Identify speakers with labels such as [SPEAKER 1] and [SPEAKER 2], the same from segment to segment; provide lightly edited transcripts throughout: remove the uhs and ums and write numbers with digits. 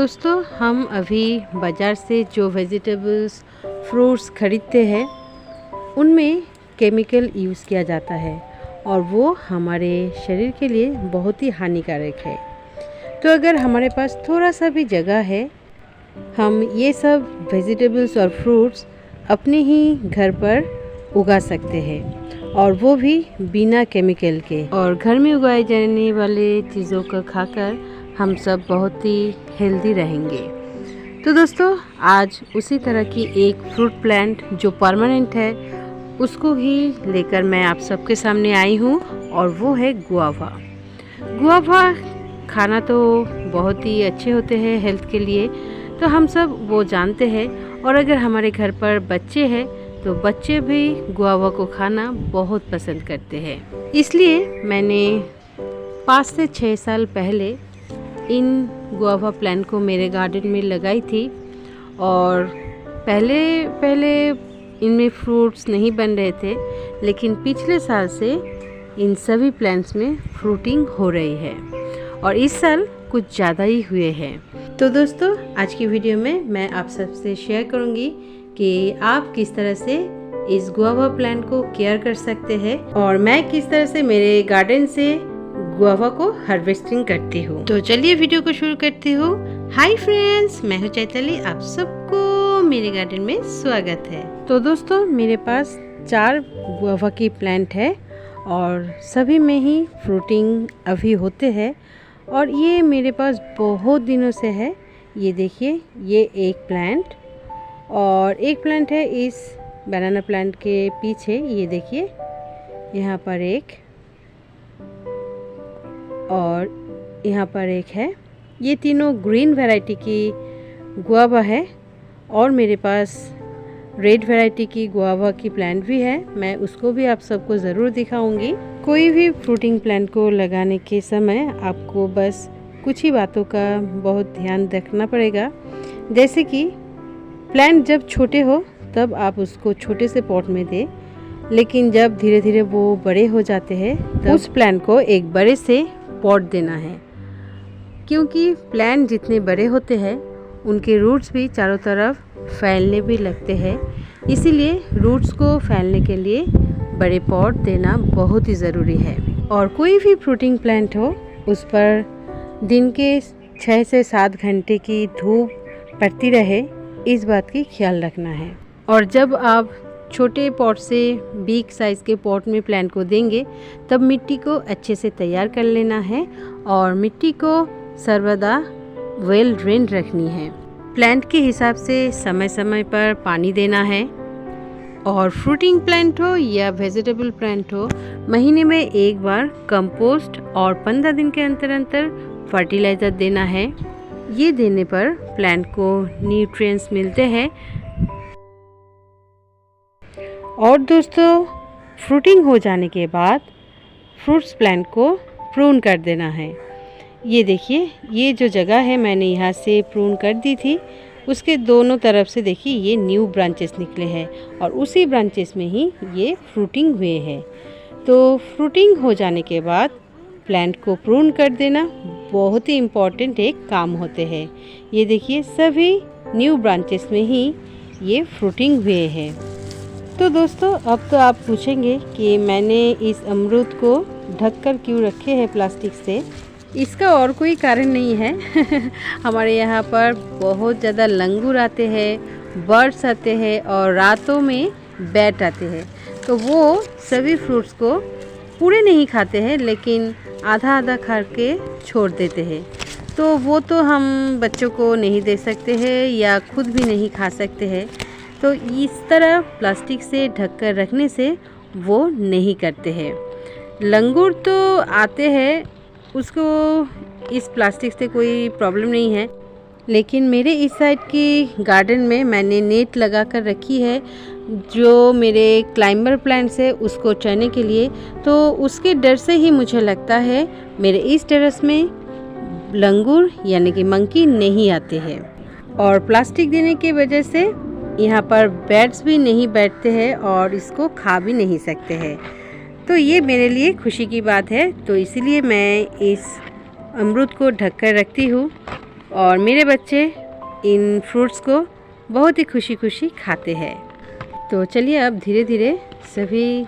[SPEAKER 1] दोस्तों, हम अभी बाज़ार से जो वेजिटेबल्स फ्रूट्स ख़रीदते हैं उनमें केमिकल यूज़ किया जाता है और वो हमारे शरीर के लिए बहुत ही हानिकारक है। तो अगर हमारे पास थोड़ा सा भी जगह है, हम ये सब वेजिटेबल्स और फ्रूट्स अपने ही घर पर उगा सकते हैं और वो भी बिना केमिकल के। और घर में उगाए जाने वाले चीज़ों को खाकर हम सब बहुत ही हेल्दी रहेंगे। तो दोस्तों, आज उसी तरह की एक फ्रूट प्लांट जो परमानेंट है उसको ही लेकर मैं आप सबके सामने आई हूँ और वो है गुआवा। गुआवा खाना तो बहुत ही अच्छे होते हैं हेल्थ के लिए, तो हम सब वो जानते हैं। और अगर हमारे घर पर बच्चे हैं तो बच्चे भी गुआवा को खाना बहुत पसंद करते हैं। इसलिए मैंने 5 से 6 साल पहले इन गुआवा प्लांट को मेरे गार्डन में लगाई थी और पहले इनमें फ्रूट्स नहीं बन रहे थे, लेकिन पिछले साल से इन सभी प्लांट्स में फ्रूटिंग हो रही है और इस साल कुछ ज़्यादा ही हुए हैं। तो दोस्तों, आज की वीडियो में मैं आप सबसे शेयर करूंगी कि आप किस तरह से इस गुआवा प्लांट को केयर कर सकते हैं और मैं किस तरह से मेरे गार्डन से गुआवा को हार्वेस्टिंग करती हूँ। तो चलिए वीडियो को शुरू करती हूँ। हाय फ्रेंड्स, मैं हूँ चैताली, आप सबको मेरे गार्डन में स्वागत है। तो दोस्तों, मेरे पास 4 गुआवा की प्लांट है और सभी में ही फ्रूटिंग अभी होते हैं और ये मेरे पास बहुत दिनों से है। ये देखिए, ये एक प्लांट और एक प्लांट है इस बनाना प्लांट के पीछे। ये देखिए, यहाँ पर एक और यहाँ पर एक है। ये तीनों ग्रीन वैरायटी की गुआवा है और मेरे पास रेड वैरायटी की गुआवा की प्लांट भी है। मैं उसको भी आप सबको ज़रूर दिखाऊंगी। कोई भी फ्रूटिंग प्लांट को लगाने के समय आपको बस कुछ ही बातों का बहुत ध्यान रखना पड़ेगा। जैसे कि प्लांट जब छोटे हो तब आप उसको छोटे से पॉट में दें, लेकिन जब धीरे धीरे वो बड़े हो जाते हैं तब उस प्लांट को एक बड़े से पॉट देना है, क्योंकि प्लांट जितने बड़े होते हैं उनके रूट्स भी चारों तरफ फैलने भी लगते हैं। इसीलिए रूट्स को फैलने के लिए बड़े पॉट देना बहुत ही ज़रूरी है। और कोई भी फ्रूटिंग प्लांट हो, उस पर दिन के 6 से 7 घंटे की धूप पड़ती रहे, इस बात की ख्याल रखना है। और जब आप छोटे पॉट से बिग साइज़ के पॉट में प्लांट को देंगे तब मिट्टी को अच्छे से तैयार कर लेना है और मिट्टी को सर्वदा वेल ड्रेन रखनी है। प्लांट के हिसाब से समय समय पर पानी देना है और फ्रूटिंग प्लांट हो या वेजिटेबल प्लांट हो, महीने में एक बार कंपोस्ट और 15 दिन के अंतर फर्टिलाइज़र देना है। ये देने पर प्लांट को न्यूट्रिएंट्स मिलते हैं। और दोस्तों, फ्रूटिंग हो जाने के बाद फ्रूट्स प्लांट को प्रून कर देना है। ये देखिए, ये जो जगह है मैंने यहाँ से प्रून कर दी थी, उसके दोनों तरफ से देखिए ये न्यू ब्रांचेस निकले हैं और उसी ब्रांचेस में ही ये फ्रूटिंग हुए हैं। तो फ्रूटिंग हो जाने के बाद प्लांट को प्रून कर देना बहुत ही इम्पॉर्टेंट एक काम होते हैं। ये देखिए, सभी न्यू ब्रांचेस में ही ये फ्रूटिंग हुए हैं। तो दोस्तों, अब तो आप पूछेंगे कि मैंने इस अमरूद को ढक कर क्यों रखे हैं प्लास्टिक से। इसका और कोई कारण नहीं है हमारे यहाँ पर बहुत ज़्यादा लंगूर आते हैं, बर्ड्स आते हैं और रातों में बैट आते हैं, तो वो सभी फ्रूट्स को पूरे नहीं खाते हैं, लेकिन आधा आधा खा के छोड़ देते हैं। तो वो तो हम बच्चों को नहीं दे सकते हैं या खुद भी नहीं खा सकते हैं। तो इस तरह प्लास्टिक से ढककर रखने से वो नहीं करते हैं। लंगूर तो आते हैं, उसको इस प्लास्टिक से कोई प्रॉब्लम नहीं है, लेकिन मेरे इस साइड की गार्डन में मैंने नेट लगा कर रखी है जो मेरे क्लाइंबर प्लांट्स है उसको चढ़ने के लिए। तो उसके डर से ही मुझे लगता है मेरे इस टेरेस में लंगूर यानी कि मंकी नहीं आते हैं। और प्लास्टिक देने की वजह से यहाँ पर बैट्स भी नहीं बैठते हैं और इसको खा भी नहीं सकते हैं। तो ये मेरे लिए खुशी की बात है। तो इसीलिए मैं इस अमरूद को ढक कर रखती हूँ और मेरे बच्चे इन फ्रूट्स को बहुत ही खुशी खुशी खाते हैं। तो चलिए अब धीरे धीरे सभी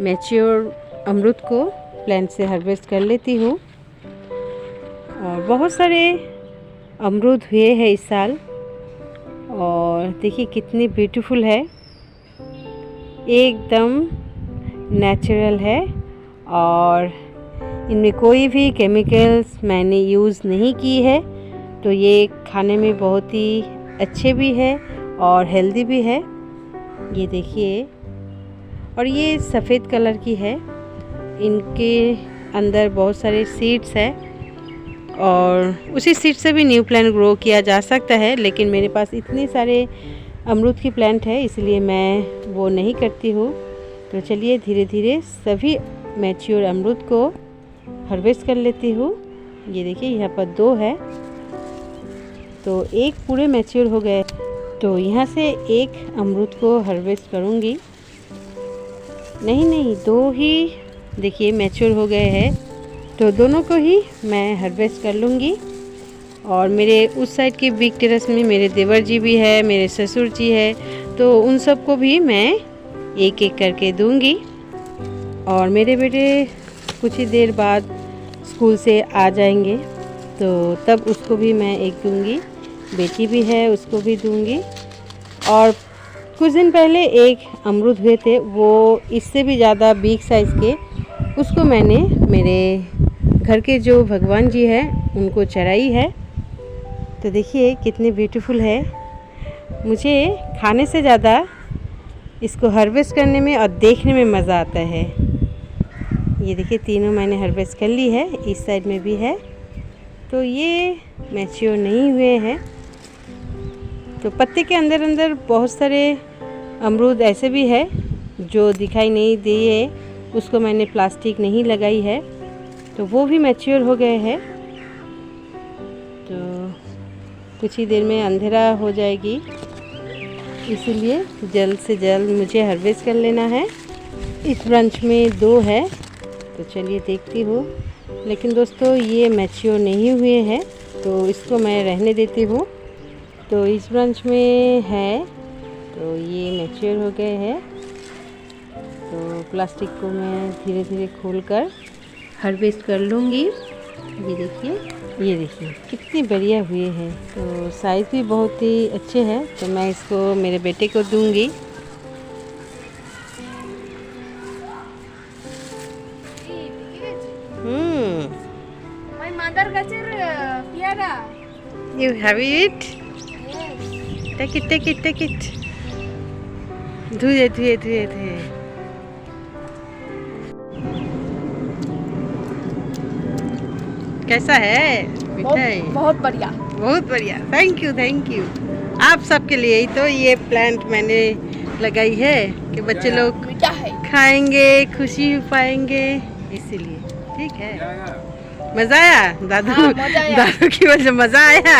[SPEAKER 1] मैच्योर अमरूद को प्लांट से हार्वेस्ट कर लेती हूँ। और बहुत सारे अमरूद हुए हैं इस साल, और देखिए कितनी ब्यूटीफुल है, एकदम नेचुरल है और इनमें कोई भी केमिकल्स मैंने यूज़ नहीं की है। तो ये खाने में बहुत ही अच्छे भी है और हेल्दी भी है। ये देखिए, और ये सफ़ेद कलर की है, इनके अंदर बहुत सारे सीड्स है और उसी सीड से भी न्यू प्लांट ग्रो किया जा सकता है, लेकिन मेरे पास इतने सारे अमरूद की प्लांट है इसलिए मैं वो नहीं करती हूँ। तो चलिए धीरे धीरे सभी मैच्योर अमरूद को हार्वेस्ट कर लेती हूँ। ये देखिए यहाँ पर 2 है, तो एक पूरे मैच्योर हो गए, तो यहाँ से एक अमरूद को हार्वेस्ट करूँगी। नहीं 2 ही देखिए मैच्योर हो गए हैं, तो दोनों को ही मैं हार्वेस्ट कर लूँगी। और मेरे उस साइड के बिग टेरेस में मेरे देवर जी भी है, मेरे ससुर जी है, तो उन सबको भी मैं एक एक करके दूँगी। और मेरे बेटे कुछ ही देर बाद स्कूल से आ जाएंगे, तो तब उसको भी मैं एक दूँगी। बेटी भी है, उसको भी दूँगी। और कुछ दिन पहले एक अमरूद हुए थे, वो इससे भी ज़्यादा बिग साइज़ के, उसको मैंने मेरे घर के जो भगवान जी हैं उनको चढ़ाई है। तो देखिए कितनी ब्यूटीफुल है। मुझे खाने से ज़्यादा इसको हार्वेस्ट करने में और देखने में मज़ा आता है। ये देखिए तीनों मैंने हार्वेस्ट कर ली है, इस साइड में भी है। तो ये मैच्योर नहीं हुए हैं, तो पत्ते के अंदर अंदर बहुत सारे अमरूद ऐसे भी है जो दिखाई नहीं दिए, उसको मैंने प्लास्टिक नहीं लगाई है, तो वो भी मैच्योर हो गए हैं। तो कुछ ही देर में अंधेरा हो जाएगी, इसीलिए जल्द से जल्द मुझे हार्वेस्ट कर लेना है। इस ब्रांच में 2 है, तो चलिए देखती हूँ। लेकिन दोस्तों ये मैच्योर नहीं हुए हैं, तो इसको मैं रहने देती हूँ। तो इस ब्रांच में है, तो ये मैच्योर हो गए हैं। तो प्लास्टिक को मैं धीरे धीरे खोलकर हार्वेस्ट कर लूँगी। ये देखिए कितनी बढ़िया हुए हैं, तो साइज़ भी बहुत ही अच्छे हैं। तो मैं इसको मेरे बेटे को दूँगी। You have it? Take it. धुए। कैसा है मिठाई?
[SPEAKER 2] बहुत बढ़िया।
[SPEAKER 1] Thank you. आप सबके लिए ही तो ये प्लांट मैंने लगाई है कि बच्चे लोग खाएंगे, खुशी पाएंगे, इसीलिए। ठीक है, मज़ा आया दादू?
[SPEAKER 2] हाँ, मज़ा आया।
[SPEAKER 1] दादू की वजह मज़ा आया।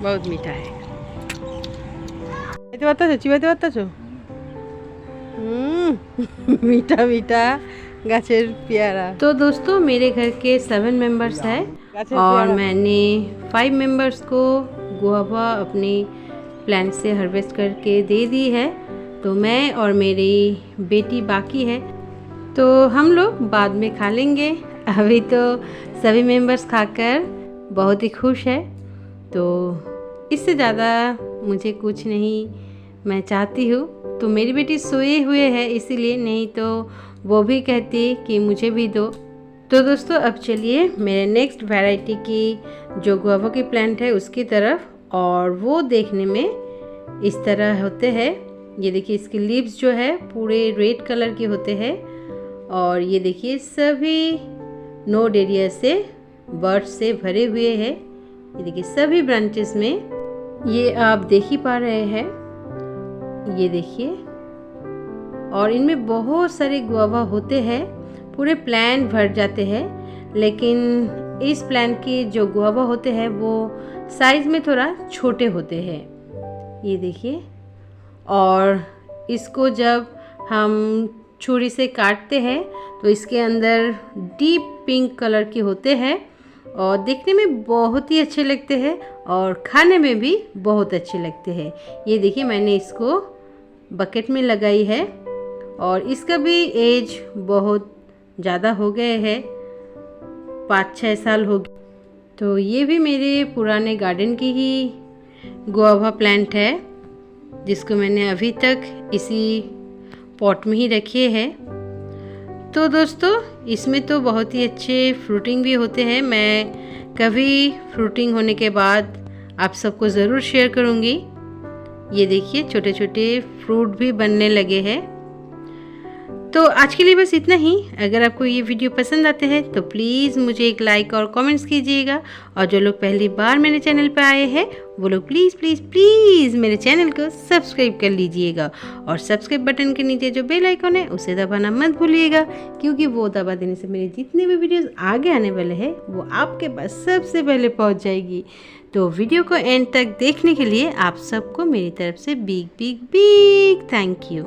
[SPEAKER 1] बहुत मीठा है। मीठा गाছের प्यारा। तो दोस्तों मेरे घर के 7 मेंबर्स हैं और मैंने 5 मेंबर्स को गुआवा अपनी प्लांट से हार्वेस्ट करके दे दी है। तो मैं और मेरी बेटी बाकी है, तो हम लोग बाद में खा लेंगे। अभी तो सभी मेंबर्स खाकर बहुत ही खुश है, तो इससे ज़्यादा मुझे कुछ नहीं मैं चाहती हूँ। तो मेरी बेटी सोए हुए है इसीलिए, नहीं तो वो भी कहती कि मुझे भी दो। तो दोस्तों अब चलिए मेरे नेक्स्ट वैरायटी की जो गुआवा की प्लांट है उसकी तरफ, और वो देखने में इस तरह होते हैं। ये देखिए इसके लीव्स जो है पूरे रेड कलर के होते हैं, और ये देखिए सभी नोड एरिया से बर्ड्स से भरे हुए हैं। ये देखिए सभी ब्रांचेस में, ये आप देख ही पा रहे हैं, ये देखिए। और इनमें बहुत सारे गुआवा होते हैं, पूरे प्लांट भर जाते हैं। लेकिन इस प्लांट के जो गुआवा होते हैं वो साइज़ में थोड़ा छोटे होते हैं, ये देखिए। और इसको जब हम छुरी से काटते हैं तो इसके अंदर डीप पिंक कलर के होते हैं, और देखने में बहुत ही अच्छे लगते हैं और खाने में भी बहुत अच्छे लगते हैं। ये देखिए मैंने इसको बकेट में लगाई है और इसका भी एज बहुत ज़्यादा हो गए है, 5-6 साल हो गए। तो ये भी मेरे पुराने गार्डन की ही गुआवा प्लांट है जिसको मैंने अभी तक इसी पॉट में ही रखे है। तो दोस्तों इसमें तो बहुत ही अच्छे फ्रूटिंग भी होते हैं। मैं कभी फ्रूटिंग होने के बाद आप सबको ज़रूर शेयर करूँगी। ये देखिए छोटे छोटे फ्रूट भी बनने लगे हैं। तो आज के लिए बस इतना ही। अगर आपको ये वीडियो पसंद आते हैं तो प्लीज़ मुझे एक लाइक और कमेंट्स कीजिएगा, और जो लोग पहली बार मेरे चैनल पर आए हैं वो लोग प्लीज़ प्लीज़ प्लीज़ मेरे चैनल को सब्सक्राइब कर लीजिएगा, और सब्सक्राइब बटन के नीचे जो बेल आइकन है उसे दबाना मत भूलिएगा, क्योंकि वो दबा देने से मेरे जितने भी वीडियोज़ आगे आने वाले हैं वो आपके पास सबसे पहले पहुँच जाएगी। तो वीडियो को एंड तक देखने के लिए आप सबको मेरी तरफ से big big big thank you.